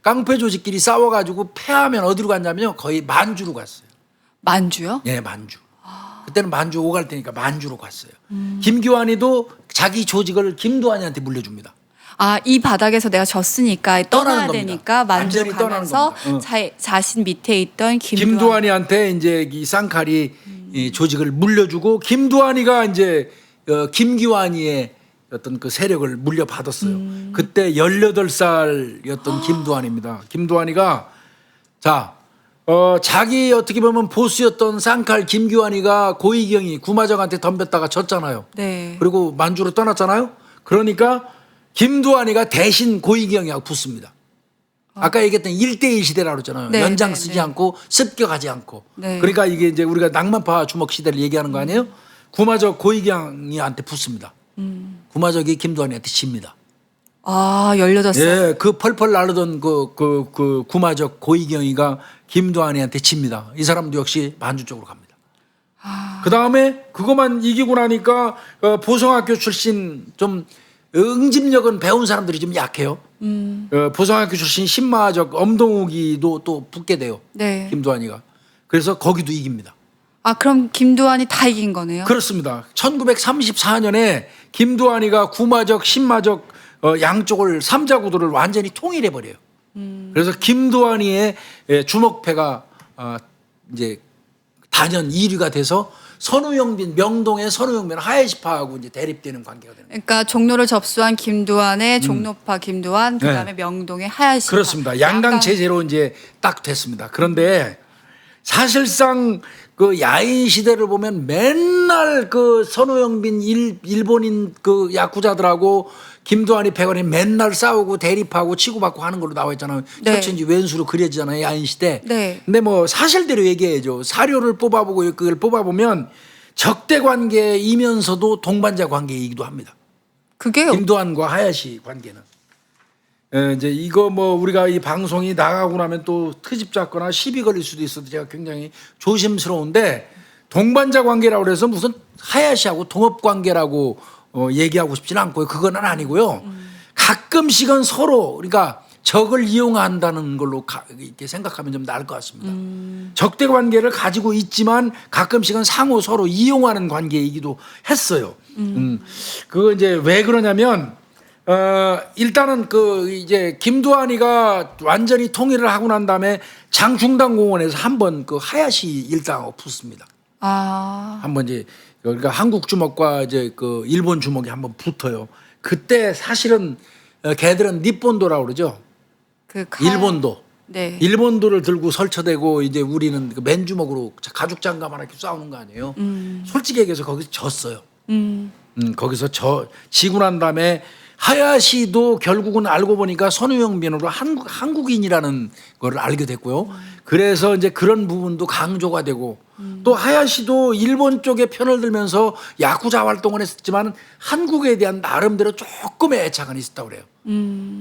깡패 조직끼리 싸워가지고 패하면 어디로 갔냐면요. 거의 만주로 갔어요. 만주요? 예, 만주. 그때는 만주 오갈 테니까 만주로 갔어요. 김규환이도 자기 조직을 김두한이한테 물려줍니다. 아, 이 바닥에서 내가 졌으니까 떠나야 겁니다. 되니까 만주로 완전히 떠나는 가면서 겁니다. 자신 밑에 있던 김두한이한테 이제 이 쌍칼이 이 조직을 물려주고 김두한이가 이제 김기환이의 어떤 그 세력을 물려받았어요. 그때 18살이었던 김두한입니다. 김두한이가 자 자기 어떻게 보면 보스였던 쌍칼 김규환이가 고의경이 구마정한테 덤볐다가 졌잖아요. 네. 그리고 만주로 떠났잖아요. 그러니까 김두한이가 대신 고의경이하고 붙습니다. 아까 얘기했던 1대1 시대라고 그랬잖아요. 네, 연장 네, 쓰지 네. 않고 습격하지 않고. 네. 그러니까 이게 이제 우리가 낭만파 주먹 시대를 얘기하는 거 아니에요? 구마적 고의경이한테 붙습니다. 구마적이 김두한이한테 집니다. 아, 18살. 예, 그 펄펄 나르던 그 구마적 고의경이가 김두한이한테 집니다. 이 사람도 역시 만주 쪽으로 갑니다. 그 다음에 그것만 이기고 나니까 보성학교 출신 좀 응집력은 배운 사람들이 좀 약해요. 보성학교 출신 신마적 엄동욱이도 또 붙게 돼요. 네. 김두한이가. 그래서 거기도 이깁니다. 아, 그럼 김두한이 다 이긴 거네요? 그렇습니다. 1934년에 김두한이가 구마적, 신마적 양쪽을 삼자구도를 완전히 통일해 버려요. 그래서 김두한이의 주먹패가 이제 단연 2위가 돼서 선우영빈 명동의 선우영빈 하예시파하고 이제 대립되는 관계가 되는 거예요. 그러니까 종로를 접수한 김두한의 종로파 김두한, 그다음에 네. 명동의 하야시파. 그렇습니다. 양강 체제로 이제 딱 됐습니다. 그런데 사실상 그 야인 시대를 보면 맨날 그 선우영빈 일본인 그 야쿠자들하고 김두한이 백원이 맨날 싸우고 대립하고 치고받고 하는 걸로 나와 있잖아요. 네. 혈천지 왼수로 그려지잖아요. 야인 시대. 네. 근데 뭐 사실대로 얘기해야죠. 사료를 뽑아보고 그걸 뽑아보면 적대 관계이면서도 동반자 관계이기도 합니다. 그게 김두한과 하야시 관계는. 이제 이거 뭐 우리가 이 방송이 나가고 나면 또 트집 잡거나 시비 걸릴 수도 있어서 제가 굉장히 조심스러운데 동반자 관계라고 그래서 무슨 하야시하고 동업 관계라고 얘기하고 싶지는 않고요. 그거는 아니고요. 가끔씩은 서로 그러니까 적을 이용한다는 걸로 이렇게 생각하면 좀 나을 것 같습니다. 적대 관계를 가지고 있지만 가끔씩은 상호 서로 이용하는 관계이기도 했어요. 그거 이제 왜 그러냐면 일단은 그 이제 김두한이가 완전히 통일을 하고 난 다음에 장충당공원에서 한번 그 하야시 일당하고 붙습니다. 아, 한번 이제 그러니까 한국 주먹과 이제 그 일본 주먹이 한번 붙어요. 그때 사실은 걔들은 니폰도라고 그러죠. 일본도. 네. 일본도를 들고 설쳐대고 이제 우리는 그 맨주먹으로 가죽 장갑 하나 이렇게 싸우는 거 아니에요. 솔직히 얘기해서 거기서 졌어요. 거기서 지고 난 다음에 하야시도 결국은 알고 보니까 선우영빈으로 한국인이라는 걸 알게 됐고요. 그래서 이제 그런 부분도 강조가 되고 또 하야시도 일본 쪽에 편을 들면서 야쿠자 활동을 했었지만 한국에 대한 나름대로 조금의 애착은 있었다고 그래요.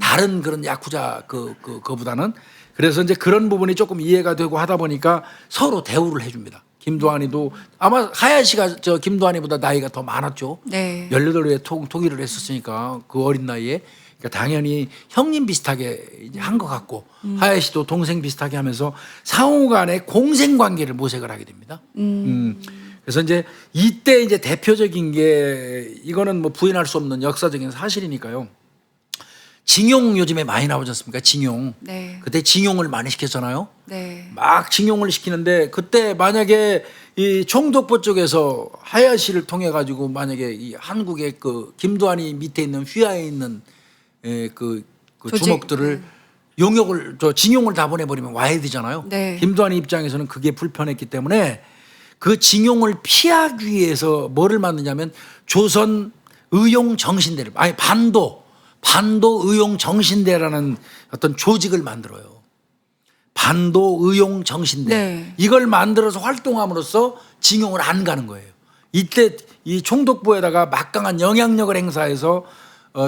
다른 그런 야쿠자 그보다는 그래서 이제 그런 부분이 조금 이해가 되고 하다 보니까 서로 대우를 해줍니다. 김두한이도 아마 하야시가 저 김두한이보다 나이가 더 많았죠. 네. 18에 통일을 했었으니까 그 어린 나이에 그러니까 당연히 형님 비슷하게 한 것 같고 하야시도 동생 비슷하게 하면서 상호간의 공생 관계를 모색을 하게 됩니다. 그래서 이제 이때 이제 대표적인 게 이거는 뭐 부인할 수 없는 역사적인 사실이니까요. 징용 요즘에 많이 나오지 않습니까? 징용. 네. 그때 징용을 많이 시켰잖아요. 네. 막 징용을 시키는데 그때 만약에 이 총독부 쪽에서 하야시를 통해 가지고 만약에 이 한국의 그 김두한이 밑에 있는 휘하에 있는 그 조직, 주먹들을 용역을 징용을 다 보내버리면 와야 되잖아요. 네. 김두한 입장에서는 그게 불편했기 때문에 그 징용을 피하기 위해서 뭐를 만드냐면 조선 의용 정신대를 아니 반도 의용 정신대라는 어떤 조직을 만들어요. 반도 의용 정신대 네. 이걸 만들어서 활동함으로써 징용을 안 가는 거예요. 이때 이 총독부에다가 막강한 영향력을 행사해서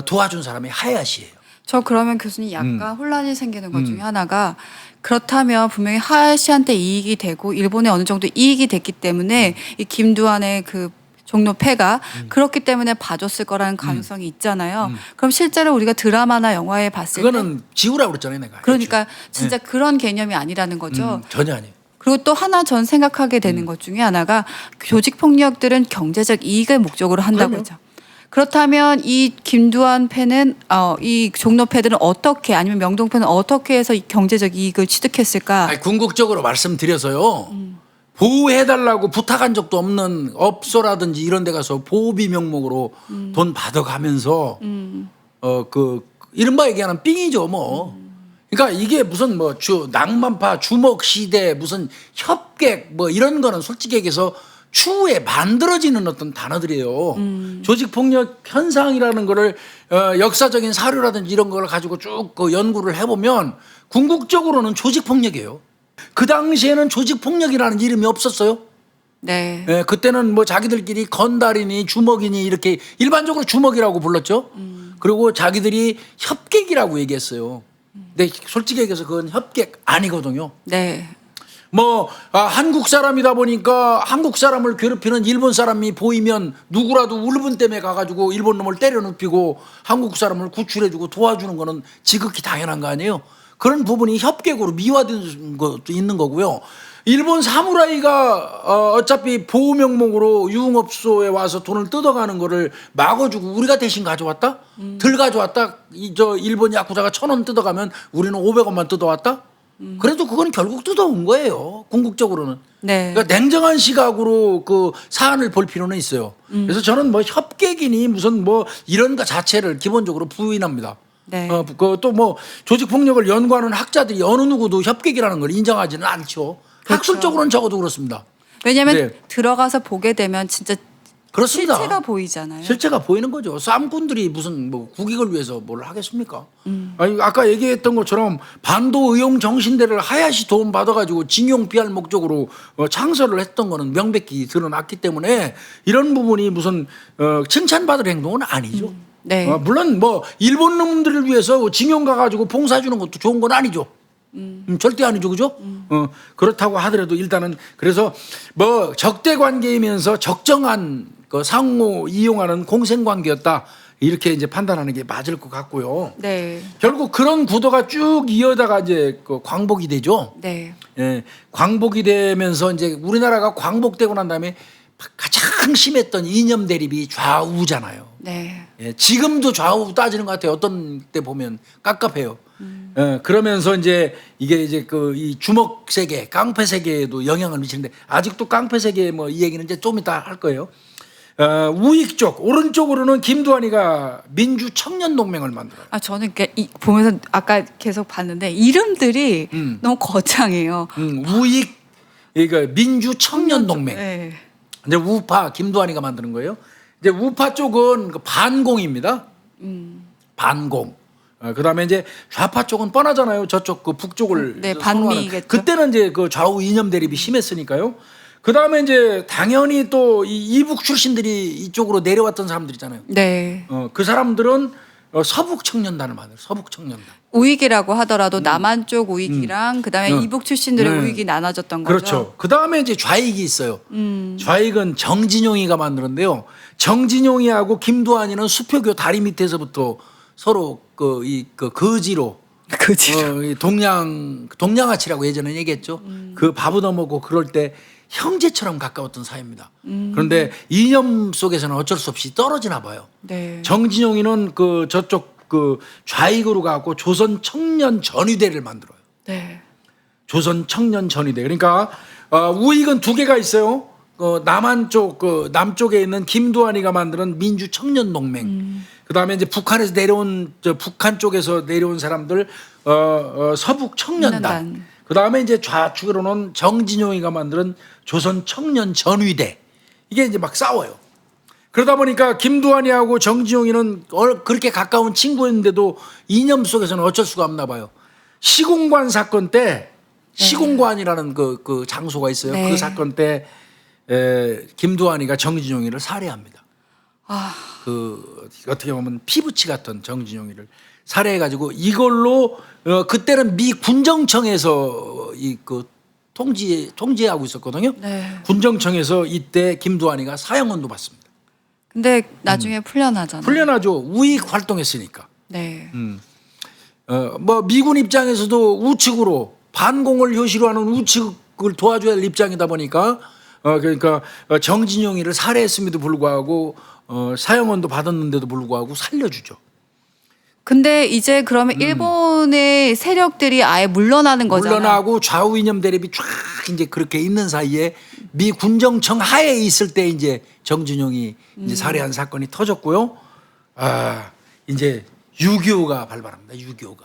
도와준 사람이 하야시예요. 저 그러면 교수님 약간 혼란이 생기는 것 중에 하나가 그렇다면 분명히 하야시한테 이익이 되고 일본에 어느 정도 이익이 됐기 때문에 이 김두한의 그 종로패가 그렇기 때문에 봐줬을 거라는 가능성이 있잖아요. 그럼 실제로 우리가 드라마나 영화에 봤을 때 그거는 지우라고 그랬잖아요, 내가. 그러니까 진짜 그런 개념이 아니라는 거죠. 전혀 아니에요. 그리고 또 하나 전 생각하게 되는 것 중에 하나가 조직 폭력들은 경제적 이익을 목적으로 한다고 그럼요. 했죠. 그렇다면 이 김두한 패는 이 종로 패들은 어떻게 아니면 명동 패는 어떻게 해서 이 경제적 이익을 취득했을까? 아니, 궁극적으로 말씀드려서요. 보호해달라고 부탁한 적도 없는 업소라든지 이런 데 가서 보호비 명목으로 돈 받아가면서 이른바 얘기하는 삥이죠 뭐. 그러니까 이게 무슨 뭐 낭만파 주먹 시대 무슨 협객 뭐 이런 거는 솔직히 얘기해서 추후에 만들어지는 어떤 단어들이에요. 조직폭력 현상이라는 거를 역사적인 사료라든지 이런 걸 가지고 쭉 그 연구를 해보면 궁극적으로는 조직폭력이에요. 그 당시에는 조직폭력이라는 이름이 없었어요. 네. 예, 그때는 뭐 자기들끼리 건달이니 주먹이니 이렇게 일반적으로 주먹이라고 불렀죠. 그리고 자기들이 협객이라고 얘기했어요. 근데 솔직히 얘기해서 그건 협객 아니거든요. 네. 뭐 한국 사람이다 보니까 한국 사람을 괴롭히는 일본 사람이 보이면 누구라도 울분 때문에 가가지고 일본 놈을 때려 눕히고 한국 사람을 구출해주고 도와주는 거는 지극히 당연한 거 아니에요. 그런 부분이 협객으로 미화된 것도 있는 거고요. 일본 사무라이가 어차피 보호 명목으로 유흥업소에 와서 돈을 뜯어가는 거를 막아주고 우리가 대신 가져왔다? 덜 가져왔다? 저 일본 야쿠자가 1,000원 뜯어가면 우리는 500원만 뜯어왔다? 그래도 그건 결국 뜯어온 거예요. 궁극적으로는. 네. 그러니까 냉정한 시각으로 그 사안을 볼 필요는 있어요. 그래서 저는 뭐 협객이니 무슨 뭐 이런 거 자체를 기본적으로 부인합니다. 네. 또 뭐 조직 폭력을 연구하는 학자들이 어느 누구도 협객이라는 걸 인정하지는 않죠. 그렇죠. 학술적으로는 적어도 그렇습니다. 왜냐하면 네. 들어가서 보게 되면 진짜 그렇습니다. 실체가 보이잖아요. 실체가 보이는 거죠. 쌈꾼들이 무슨 뭐 국익을 위해서 뭘 하겠습니까? 아니, 아까 얘기했던 것처럼 반도 의용 정신대를 하야시 도움 받아가지고 징용 피할 목적으로 창설을 했던 거는 명백히 드러났기 때문에 이런 부분이 무슨 칭찬받을 행동은 아니죠. 네. 물론 뭐 일본 놈들을 위해서 징용 가가지고 봉사 주는 것도 좋은 건 아니죠. 절대 아니죠, 그죠? 그렇다고 하더라도 일단은 그래서 뭐 적대 관계이면서 적정한 그 상호 이용하는 공생 관계였다 이렇게 이제 판단하는 게 맞을 것 같고요. 네. 결국 그런 구도가 쭉 이어다가 이제 그 광복이 되죠. 네. 예, 광복이 되면서 이제 우리나라가 광복되고 난 다음에 가장 심했던 이념 대립이 좌우잖아요. 네. 예, 지금도 좌우 따지는 것 같아요. 어떤 때 보면 깝깝해요. 예, 그러면서 이제 이게 이제 그 이 주먹 세계, 깡패 세계에도 영향을 미치는데 아직도 깡패 세계 뭐 이 얘기는 이제 좀 이따 할 거예요. 우익 쪽 오른쪽으로는 김두한이가 민주 청년 동맹을 만들어요. 아 저는 이렇게 보면서 아까 계속 봤는데 이름들이 너무 거창해요. 우익 그러니까 민주 청년 동맹. 네. 이제 우파 김두한이가 만드는 거예요. 이제 우파 쪽은 그 반공입니다. 반공. 그다음에 이제 좌파 쪽은 뻔하잖아요. 저쪽 그 북쪽을 네, 선호하는. 반미겠죠. 그때는 이제 그 좌우 이념 대립이 심했으니까요. 그다음에 이제 당연히 또 이 이북 출신들이 이쪽으로 내려왔던 사람들이잖아요. 네. 그 사람들은 서북 청년단을 만들어요. 서북 청년단. 우익이라고 하더라도 남한 쪽 우익이랑 그다음에 이북 출신들의 네. 우익이 나눠졌던 거죠. 그렇죠. 그 다음에 이제 좌익이 있어요. 좌익은 정진용이가 만드는데요. 정진용이하고 김두한이는 수표교 다리 밑에서부터 서로 그 거지로 그지. 이 동양아치라고 예전에 얘기했죠. 그 밥 얻어먹고 그럴 때 형제처럼 가까웠던 사이입니다. 그런데 이념 속에서는 어쩔 수 없이 떨어지나 봐요. 네. 정진용이는 그 저쪽 그 좌익으로 가고 조선 청년 전위대를 만들어요. 네. 조선 청년 전위대. 그러니까 우익은 두 개가 있어요. 남한 쪽, 남쪽에 있는 김두한이가 만드는 민주 청년 동맹. 그다음에 이제 북한에서 내려온 북한 쪽에서 내려온 사람들 서북 청년단. 그다음에 이제 좌측으로는 정진용이가 만드는 조선 청년 전위대. 이게 이제 막 싸워요. 그러다 보니까 김두한이하고 정진용이는 그렇게 가까운 친구였는데도 이념 속에서는 어쩔 수가 없나 봐요. 시공관 사건 때 시공관이라는 그 장소가 있어요. 네. 그 사건 때 김두한이가 정진용이를 살해합니다. 그 어떻게 보면 피부치 같은 정진용이를 살해해가지고 이걸로 그때는 미 군정청에서 그 통제하고 있었거든요. 네. 군정청에서 이때 김두한이가 사형언도 받습니다. 근데 나중에 풀려나잖아요. 풀려나죠. 우익 활동했으니까. 네. 뭐 미군 입장에서도 우측으로 반공을 효시로 하는 우측을 도와줘야 할 입장이다 보니까 그러니까 정진용이를 살해했음에도 불구하고 사형언도 받았는데도 불구하고 살려주죠. 근데 이제 그러면 일본의 세력들이 아예 물러나는 거잖아요. 물러나고 좌우 이념 대립이 쫙 이제 그렇게 있는 사이에 미 군정청 하에 있을 때 이제 정진용이 이제 살해한 사건이 터졌고요. 이제 6.25가 발발합니다. 6.25가.